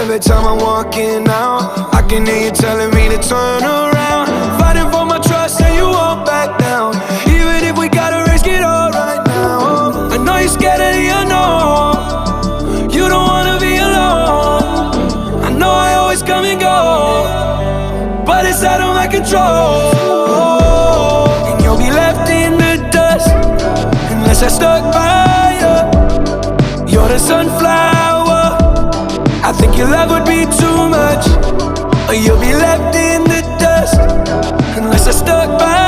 Every time I'm walking out, I can hear you telling me to turn around. Fighting for my trust and you won't back down. Even if we gotta risk it all right now. I know you're scared of the unknown. You don't wanna be alone. I know I always come and go, but it's out of my control. And you'll be left in the dust unless I stuck by you. You're the sunflower, I think your love would be too much, or you'll be left in the dust unless I stuck by